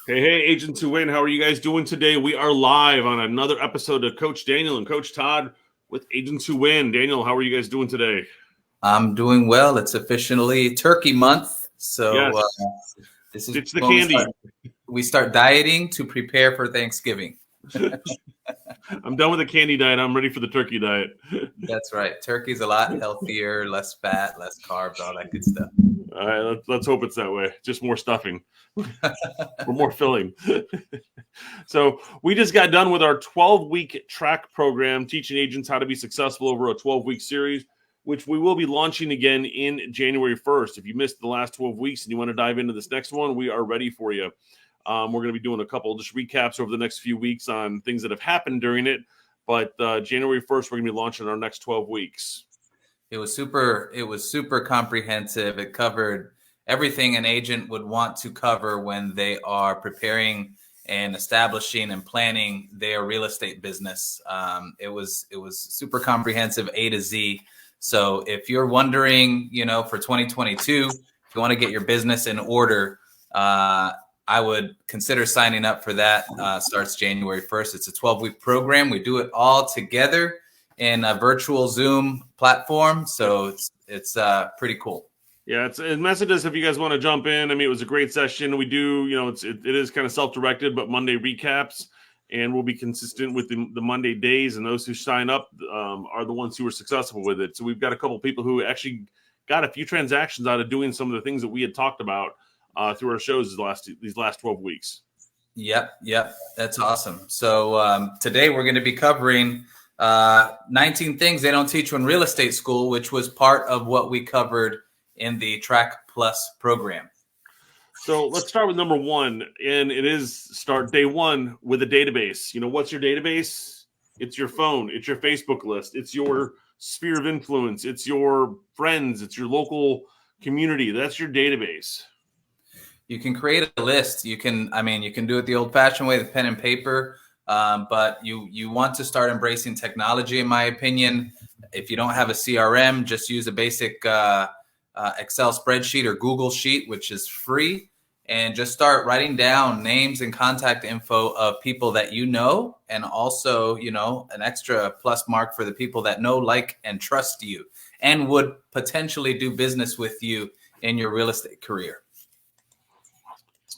Hey, agents who win. How are you guys doing today? We are live on another episode of Coach Daniel and Coach Todd with Agents Who Win. Daniel, how are you guys doing today? I'm doing well. It's officially Turkey Month, so Yes. this is Ditch the when candy. we start dieting to prepare for Thanksgiving. I'm done with the candy diet. I'm ready for the turkey diet. That's right. Turkey's a lot healthier, less fat, less carbs, all that good stuff. All right, let's hope it's that way. Just more stuffing or more filling. So we just got done with our 12-week track program, teaching agents how to be successful over a 12-week series, which we will be launching again in January 1st. If you missed the last 12 weeks and you want to dive into this next one, we are ready for you. We're going to be doing a couple just recaps over the next few weeks on things that have happened during it. But January 1st, we're going to be launching our next 12 weeks. It was super comprehensive. It covered everything an agent would want to cover when they are preparing and establishing and planning their real estate business. It was super comprehensive, A to Z. So if you're wondering, for 2022, if you want to get your business in order, I would consider signing up for that. Starts January 1st. It's a 12-week program. We do it all together in a virtual Zoom platform. So it's pretty cool. Yeah, it's messages if you guys want to jump in. I mean, it was a great session. We do, it is kind of self-directed, but Monday recaps, and we'll be consistent with the Monday days. And those who sign up are the ones who are successful with it. So we've got a couple of people who actually got a few transactions out of doing some of the things that we had talked about through our shows these last 12 weeks. Yep. That's awesome. So today we're going to be covering 19 things they don't teach you in real estate school, which was part of what we covered in the Track Plus program. So let's start with number one, and it is start day one with a database. What's your database? It's your phone. It's your Facebook list. It's your sphere of influence. It's your friends. It's your local community. That's your database. You can create a list. You can do it the old-fashioned way, the pen and paper. But you want to start embracing technology, in my opinion. If you don't have a CRM, just use a basic Excel spreadsheet or Google Sheet, which is free, and just start writing down names and contact info of people that you know, and also, an extra plus mark for the people that know, like, and trust you and would potentially do business with you in your real estate career.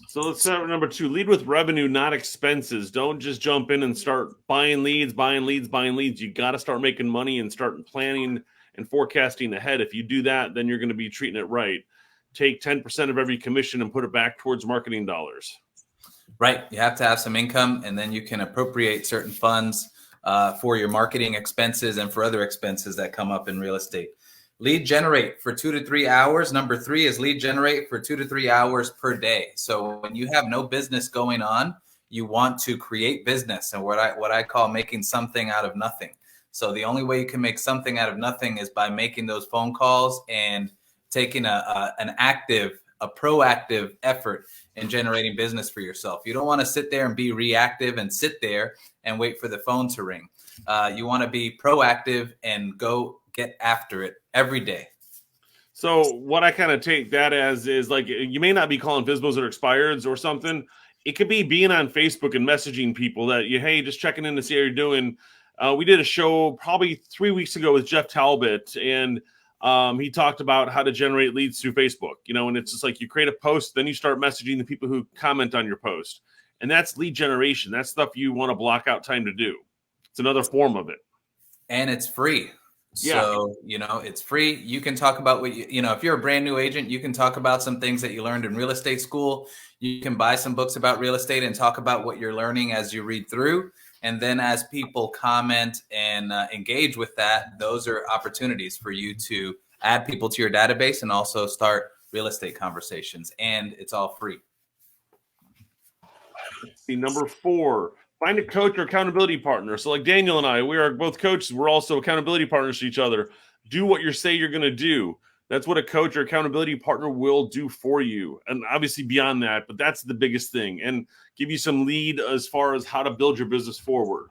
So let's start with number two. Lead with revenue, not expenses. Don't just jump in and start buying leads. You got to start making money and start planning and forecasting ahead. If you do that, then you're going to be treating it right. Take 10% of every commission and put it back towards marketing dollars. Right. You have to have some income, and then you can appropriate certain funds for your marketing expenses and for other expenses that come up in real estate. Lead generate for 2 to 3 hours. Number 3 is lead generate for 2 to 3 hours per day. So when you have no business going on, you want to create business, and what I call making something out of nothing. So the only way you can make something out of nothing is by making those phone calls and taking a proactive effort in generating business for yourself. You don't want to sit there and be reactive and sit there and wait for the phone to ring. You want to be proactive and go get after it every day. So what I kind of take that as is, like, you may not be calling FSBOs or expireds or something. It could be being on Facebook and messaging people that hey, just checking in to see how you're doing. We did a show probably 3 weeks ago with Jeff Talbot, and he talked about how to generate leads through Facebook, and it's just like you create a post, then you start messaging the people who comment on your post. And that's lead generation. That's stuff you want to block out time to do. It's another form of it. And it's free. Yeah. So, it's free. You can talk about what if you're a brand new agent, you can talk about some things that you learned in real estate school. You can buy some books about real estate and talk about what you're learning as you read through. And then as people comment and engage with that, those are opportunities for you to add people to your database and also start real estate conversations. And it's all free. Let's see, number 4. Find a coach or accountability partner. So like Daniel and I, we are both coaches. We're also accountability partners to each other. Do what you say you're going to do. That's what a coach or accountability partner will do for you. And obviously beyond that, but that's the biggest thing. And give you some lead as far as how to build your business forward.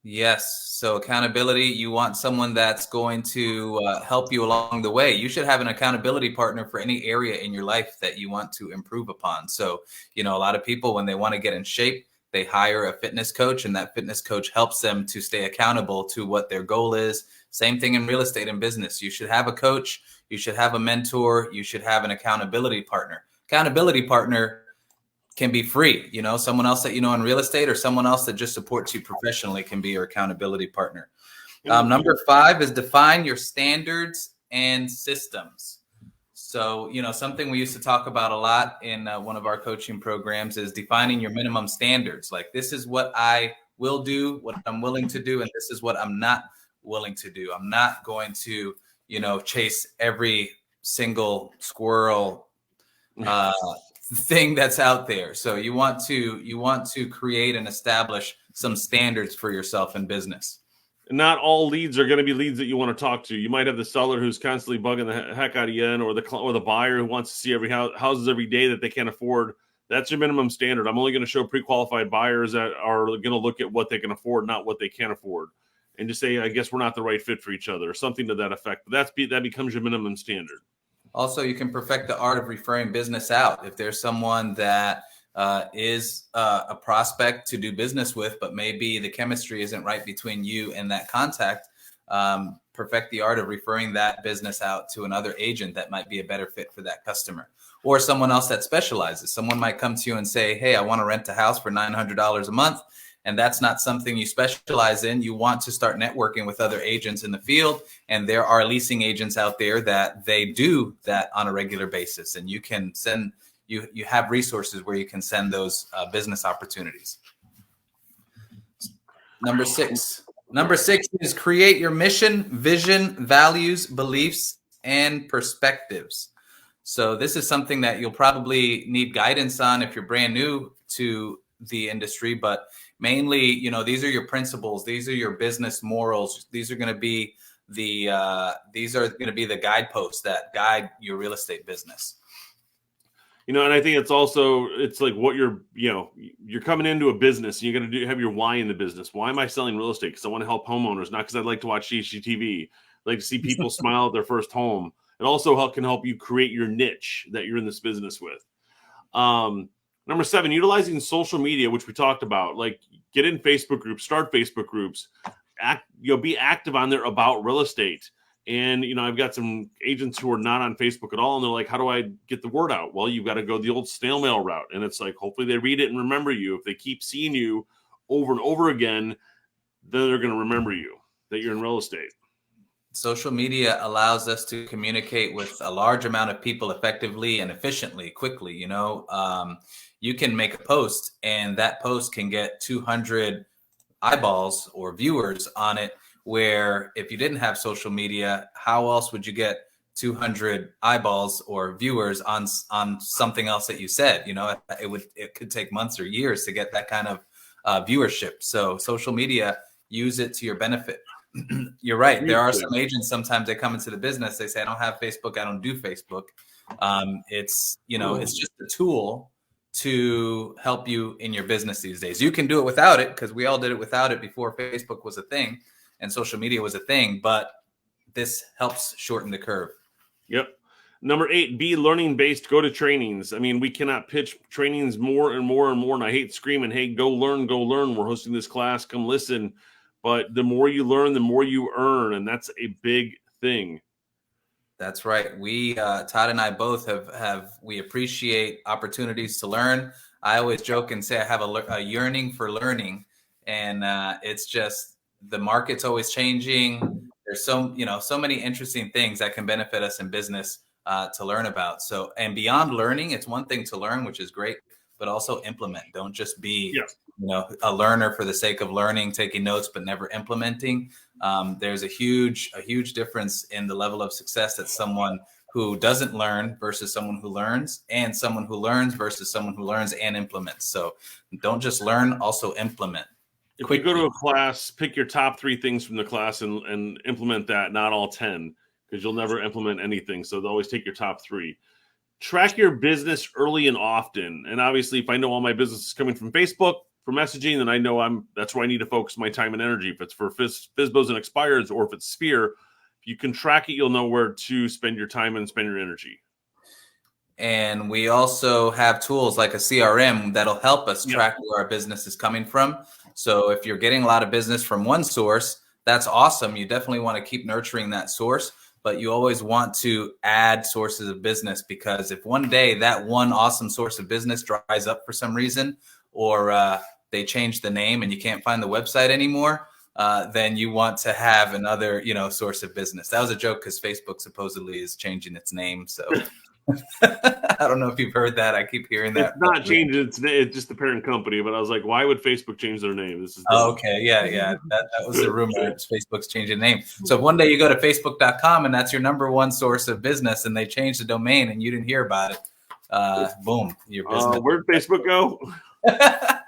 Yes. So accountability, you want someone that's going to help you along the way. You should have an accountability partner for any area in your life that you want to improve upon. So, a lot of people, when they want to get in shape, they hire a fitness coach, and that fitness coach helps them to stay accountable to what their goal is. Same thing in real estate and business. You should have a coach. You should have a mentor. You should have an accountability partner. Accountability partner can be free. Someone else that in real estate, or someone else that just supports you professionally, can be your accountability partner. Number 5 is define your standards and systems. So, something we used to talk about a lot in one of our coaching programs is defining your minimum standards. Like, this is what I will do, what I'm willing to do, and this is what I'm not willing to do. I'm not going to, chase every single squirrel thing that's out there. So you want to create and establish some standards for yourself in business. Not all leads are going to be leads that you want to talk to. You might have the seller who's constantly bugging the heck out of you, or the buyer who wants to see houses every day that they can't afford. That's your minimum standard. I'm only going to show pre-qualified buyers that are going to look at what they can afford, not what they can't afford, and just say, I guess we're not the right fit for each other, or something to that effect. But that becomes your minimum standard. Also, you can perfect the art of referring business out. If there's someone that is a prospect to do business with, but maybe the chemistry isn't right between you and that contact, perfect the art of referring that business out to another agent that might be a better fit for that customer, or someone else that specializes. Someone might come to you and say, hey, I want to rent a house for $900 a month. And that's not something you specialize in. You want to start networking with other agents in the field. And there are leasing agents out there that they do that on a regular basis. And you can send, you have resources where you can send those business opportunities. Number six is create your mission, vision, values, beliefs, and perspectives. So this is something that you'll probably need guidance on if you're brand new to the industry, but mainly, these are your principles. These are your business morals. These are going to be the guideposts that guide your real estate business. And I think it's like what you're coming into a business, and you're going to have your why in the business. Why am I selling real estate? Because I want to help homeowners, not because I'd like to watch HGTV. I like to see people smile at their first home. It also can help you create your niche that you're in this business with. Number 7, utilizing social media, which we talked about, like get in Facebook groups, start Facebook groups, be active on there about real estate. And, I've got some agents who are not on Facebook at all. And they're like, how do I get the word out? Well, you've got to go the old snail mail route. And it's like, hopefully they read it and remember you. If they keep seeing you over and over again, then they're going to remember you, that you're in real estate. Social media allows us to communicate with a large amount of people effectively and efficiently, quickly. You can make a post, and that post can get 200 eyeballs or viewers on it, where if you didn't have social media, how else would you get 200 eyeballs or viewers on something else that you said? It could take months or years to get that kind of viewership. So social media, use it to your benefit. You're right. There are some agents, sometimes they come into the business, they say, I don't have Facebook, I don't do Facebook. It's just a tool to help you in your business these days. You can do it without it, because we all did it without it before Facebook was a thing and social media was a thing, but this helps shorten the curve. Yep. Number 8, be learning-based. Go to trainings. I mean, we cannot pitch trainings more and more and more. And I hate screaming, hey, go learn. We're hosting this class. Come listen. But the more you learn, the more you earn. And that's a big thing. That's right. We, Todd and I both we appreciate opportunities to learn. I always joke and say I have a yearning for learning, and it's just the market's always changing. There's so many interesting things that can benefit us in business to learn about. So, and beyond learning, it's one thing to learn, which is great, but also implement. Don't just be a learner for the sake of learning, taking notes, but never implementing. There's a huge difference in the level of success that someone who doesn't learn versus someone who learns, and someone who learns versus someone who learns and implements. So don't just learn, also implement. If you go to a class, pick your top 3 things from the class and implement that, not all 10, because you'll never implement anything. So always take your top 3. Track your business early and often. And obviously, if I know all my business is coming from Facebook, for messaging, then I know that's where I need to focus my time and energy. If it's for FSBOs and expires, or if it's Sphere, if you can track it, you'll know where to spend your time and spend your energy. And we also have tools like a CRM that'll help us track where our business is coming from. So if you're getting a lot of business from one source, that's awesome. You definitely want to keep nurturing that source, but you always want to add sources of business, because if one day that one awesome source of business dries up for some reason, or they change the name and you can't find the website anymore, then you want to have another, source of business. That was a joke because Facebook supposedly is changing its name. So I don't know if you've heard that. I keep hearing that. It's not changing. It's just the parent company. But I was like, why would Facebook change their name? This is okay. Yeah. That was the rumor. Facebook's changing name. So if one day you go to facebook.com and that's your number one source of business, and they change the domain and you didn't hear about it, boom, your business. Where'd Facebook go? I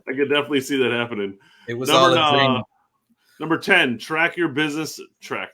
could definitely see that happening. It was all a dream. Number 10, track your business.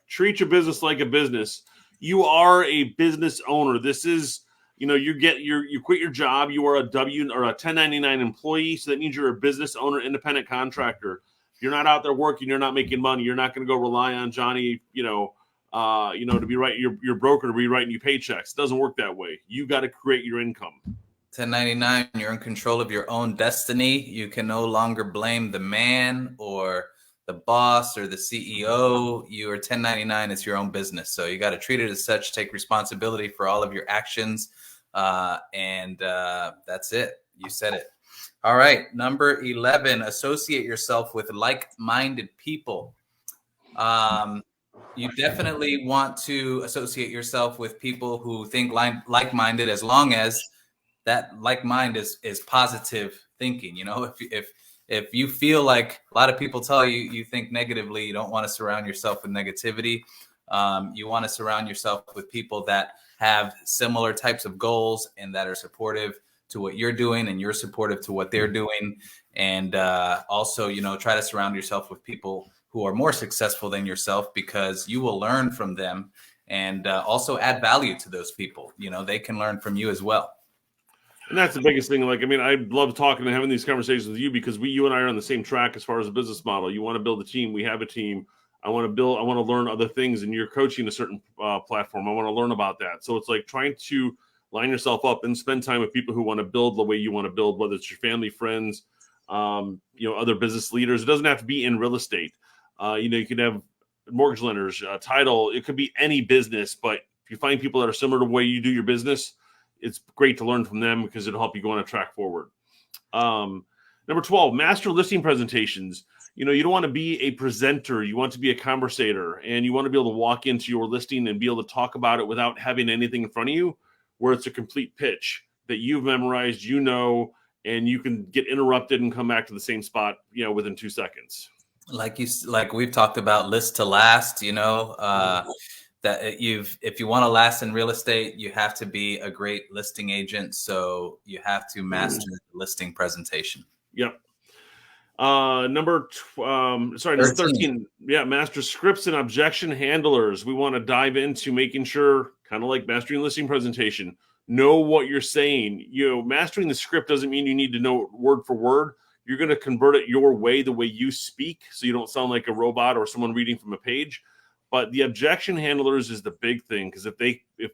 Treat your business like a business. You are a business owner. This is, you quit your job. You are a 1099 employee. So that means you're a business owner, independent contractor. If you're not out there working, you're not making money. You're not going to go rely on Johnny, to be writing your broker to be writing you paychecks. It doesn't work that way. You got to create your income. 1099, you're in control of your own destiny. You can no longer blame the man or the boss or the CEO. You are 1099. It's your own business. So you got to treat it as such, take responsibility for all of your actions. And that's it. You said it. All right. Number 11, associate yourself with like-minded people. You definitely want to associate yourself with people who think like-minded, as long as that like-mind is positive thinking. If you feel like a lot of people tell you you think negatively, you don't want to surround yourself with negativity. You want to surround yourself with people that have similar types of goals and that are supportive to what you're doing, and you're supportive to what they're doing. And also, try to surround yourself with people who are more successful than yourself, because you will learn from them, and also add value to those people. They can learn from you as well. And that's the biggest thing. I love talking and having these conversations with you, because you and I are on the same track as far as a business model. You want to build a team. We have a team. I want to learn other things, and you're coaching a certain platform. I want to learn about that. So it's like trying to line yourself up and spend time with people who want to build the way you want to build, whether it's your family, friends, other business leaders. It doesn't have to be in real estate. You could have mortgage lenders, title. It could be any business, but if you find people that are similar to the way you do your business, it's great to learn from them, because it'll help you go on a track forward. Number 12, master listing presentations. You don't want to be a presenter. You want to be a conversator, and you want to be able to walk into your listing and be able to talk about it without having anything in front of you, where it's a complete pitch that you've memorized, and you can get interrupted and come back to the same spot, within 2 seconds. Like we've talked about, list to last, that if you want to last in real estate, you have to be a great listing agent. So you have to master the listing presentation. Yep. Number 13. Yeah. Master scripts and objection handlers. We want to dive into making sure, kind of like mastering listing presentation, know what you're saying. Mastering the script doesn't mean you need to know word for word. You're going to convert it your way, the way you speak, so you don't sound like a robot or someone reading from a page. But the objection handlers is the big thing, because if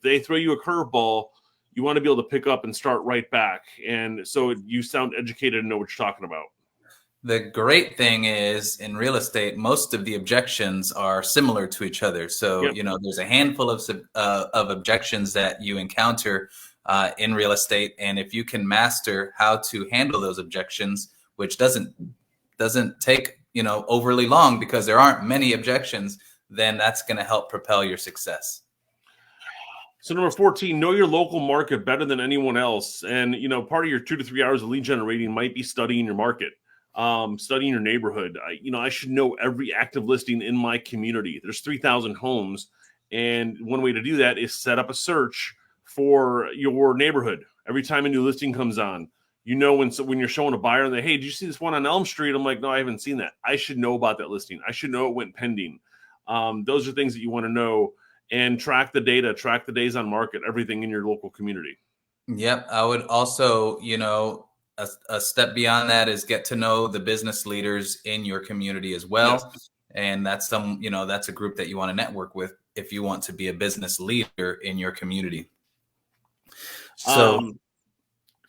they throw you a curveball, you want to be able to pick up and start right back. And so you sound educated and know what you're talking about. The great thing is, in real estate, most of the objections are similar to each other. So, there's a handful of objections that you encounter in real estate. And if you can master how to handle those objections, which doesn't take, overly long, because there aren't many objections, then that's going to help propel your success. So number 14, know your local market better than anyone else. And, part of your 2 to 3 hours of lead generating might be studying your market, studying your neighborhood. I should know every active listing in my community. There's 3,000 homes. And one way to do that is set up a search for your neighborhood. Every time a new listing comes on, when you're showing a buyer and hey, did you see this one on Elm Street? I'm like, no, I haven't seen that. I should know about that listing. I should know it went pending. Those are things that you want to know, and track the data, track the days on market, everything in your local community. Yep. I would also, a step beyond that is get to know the business leaders in your community as well. Yes. And that's that's a group that you want to network with if you want to be a business leader in your community. So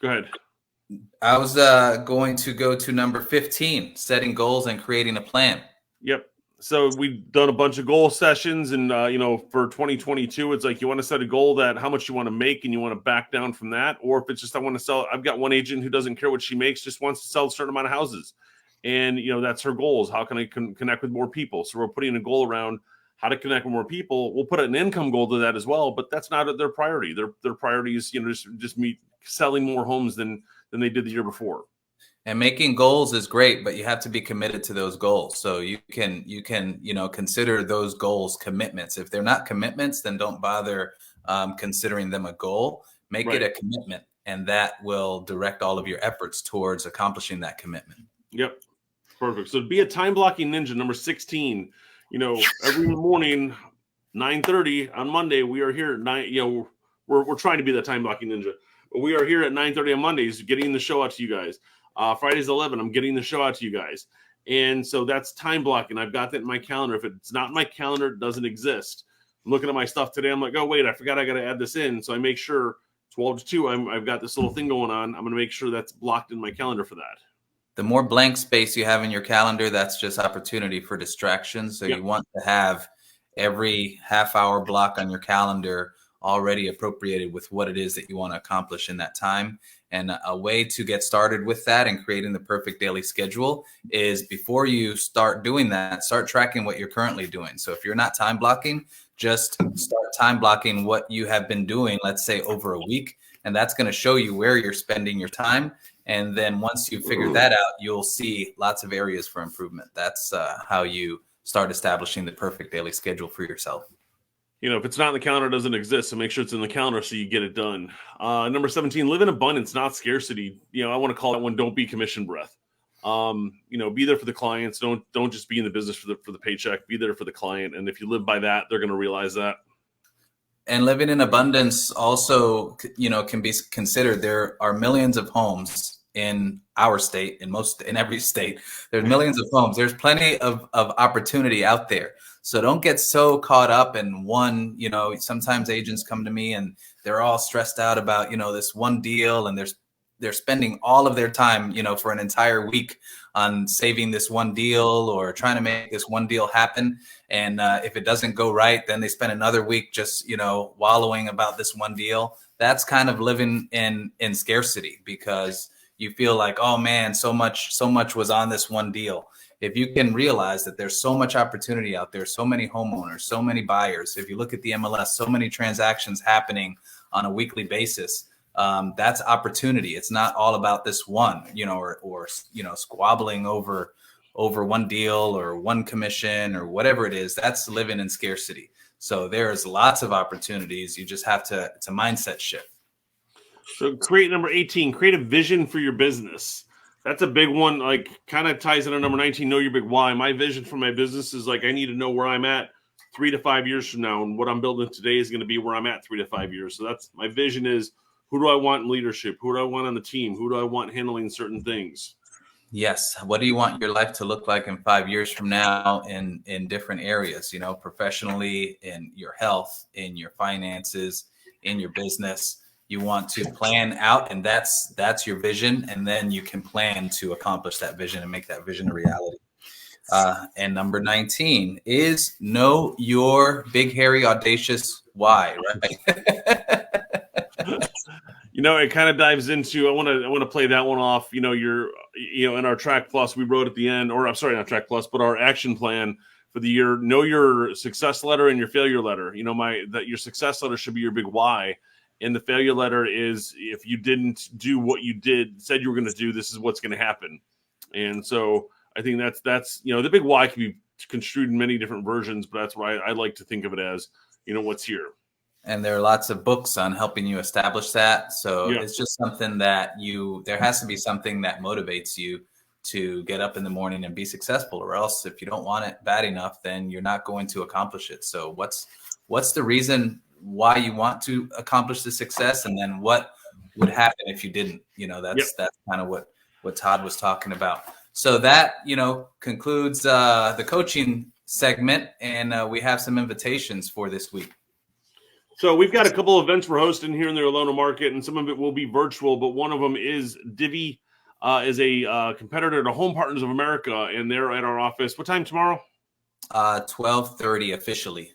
go ahead. I was going to go to number 15, setting goals and creating a plan. Yep. So we've done a bunch of goal sessions, and for 2022, it's like you want to set a goal that how much you want to make, and you want to back down from that. Or if it's just I want to sell, I've got one agent who doesn't care what she makes, just wants to sell a certain amount of houses, and that's her goals. How can I connect with more people? So we're putting a goal around how to connect with more people. We'll put an income goal to that as well, but that's not their priority. Their priority is just me selling more homes than they did the year before. And making goals is great, but you have to be committed to those goals. So you can consider those goals commitments. If they're not commitments, then don't bother considering them a goal. Make it a commitment, and that will direct all of your efforts towards accomplishing that commitment. Yep. Perfect. So be a time blocking ninja, number 16. Every morning, 9:30 on Monday, we are here at 9. We're trying to be the time blocking ninja. We are here at 9:30 on Mondays, getting the show out to you guys. Fridays 11, I'm getting the show out to you guys. And so that's time blocking. I've got that in my calendar. If it's not in my calendar, it doesn't exist. I'm looking at my stuff today. I'm like, oh, wait, I forgot I got to add this in. So I make sure 12 to 2, I've got this little thing going on. I'm going to make sure that's blocked in my calendar for that. The more blank space you have in your calendar, that's just opportunity for distractions. So you want to have every half-hour block on your calendar already appropriated with what it is that you want to accomplish in that time. And a way to get started with that and creating the perfect daily schedule is before you start doing that, start tracking what you're currently doing. So if you're not time blocking, just start time blocking what you have been doing, let's say over a week. And that's going to show you where you're spending your time. And then once you figure that out, you'll see lots of areas for improvement. That's how you start establishing the perfect daily schedule for yourself. If it's not in the calendar, it doesn't exist. So make sure it's in the calendar so you get it done. Number 17, live in abundance, not scarcity. I want to call that one, don't be commission breath. Be there for the clients. Don't just be in the business for the paycheck. Be there for the client. And if you live by that, they're going to realize that. And living in abundance also, can be considered. There are millions of homes in our state, in every state. There's millions of homes. There's plenty of opportunity out there. So don't get so caught up in one. Sometimes agents come to me and they're all stressed out about, this one deal, and they're spending all of their time, for an entire week on saving this one deal or trying to make this one deal happen. And if it doesn't go right, then they spend another week just, wallowing about this one deal. That's kind of living in scarcity, because you feel like, oh man, so much was on this one deal. If you can realize that there's so much opportunity out there, so many homeowners, so many buyers, if you look at the MLS, so many transactions happening on a weekly basis, that's opportunity. It's not all about this one, or squabbling over one deal or one commission or whatever it is. That's living in scarcity. So there's lots of opportunities. You just have to, it's a mindset shift. So create number 18, create a vision for your business. That's a big one, like kind of ties into number 19, know your big why. My vision for my business is like, I need to know where I'm at 3 to 5 years from now. And what I'm building today is going to be where I'm at 3 to 5 years. So that's my vision is, who do I want in leadership? Who do I want on the team? Who do I want handling certain things? Yes. What do you want your life to look like in 5 years from now in different areas, professionally, in your health, in your finances, in your business? You want to plan out, and that's your vision. And then you can plan to accomplish that vision and make that vision a reality. And number 19 is know your big, hairy, audacious why, right? It kind of dives into, I want to play that one off. In our Track Plus, we wrote at the end, or I'm sorry, not Track Plus, but our action plan for the year, know your success letter and your failure letter. That your success letter should be your big why. And the failure letter is, if you didn't do what you said you were going to do, this is what's going to happen. And so I think that's the big why can be construed in many different versions, but that's why I like to think of it as, what's here. And there are lots of books on helping you establish that. So It's just something that there has to be something that motivates you to get up in the morning and be successful, or else if you don't want it bad enough, then you're not going to accomplish it. So what's the reason why you want to accomplish the success? And then what would happen if you didn't. That's kind of what Todd was talking about. So that, concludes the coaching segment, and we have some invitations for this week. So we've got a couple of events we're hosting here in the Orlando market, and some of it will be virtual, but one of them is Divvy is a competitor to Home Partners of America, and they're at our office. What time tomorrow? 12:30 officially.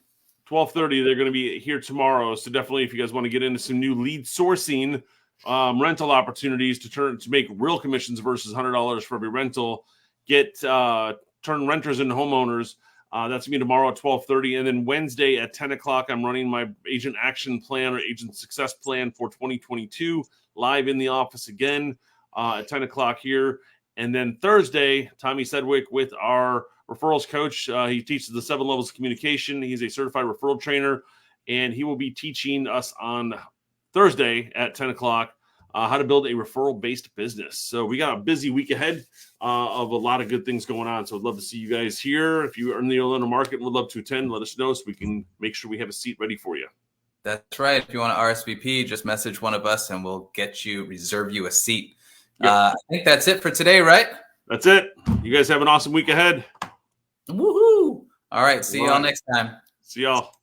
12:30. They're going to be here tomorrow. So definitely, if you guys want to get into some new lead sourcing rental opportunities to make real commissions versus $100 for every rental, turn renters into homeowners. That's going to be tomorrow at 12:30. And then Wednesday at 10 o'clock, I'm running my agent action plan or agent success plan for 2022 live in the office again at 10 o'clock here. And then Thursday, Tommy Sedgwick with our referrals coach. He teaches the 7 levels of communication. He's a certified referral trainer, and he will be teaching us on Thursday at 10 o'clock how to build a referral-based business. So we got a busy week ahead of a lot of good things going on. So I'd love to see you guys here. If you are in the Orlando market and would love to attend, let us know so we can make sure we have a seat ready for you. That's right. If you want to RSVP, just message one of us and we'll reserve you a seat. Yep. I think that's it for today, right? That's it. You guys have an awesome week ahead. Woohoo! All right. See y'all next time. See y'all.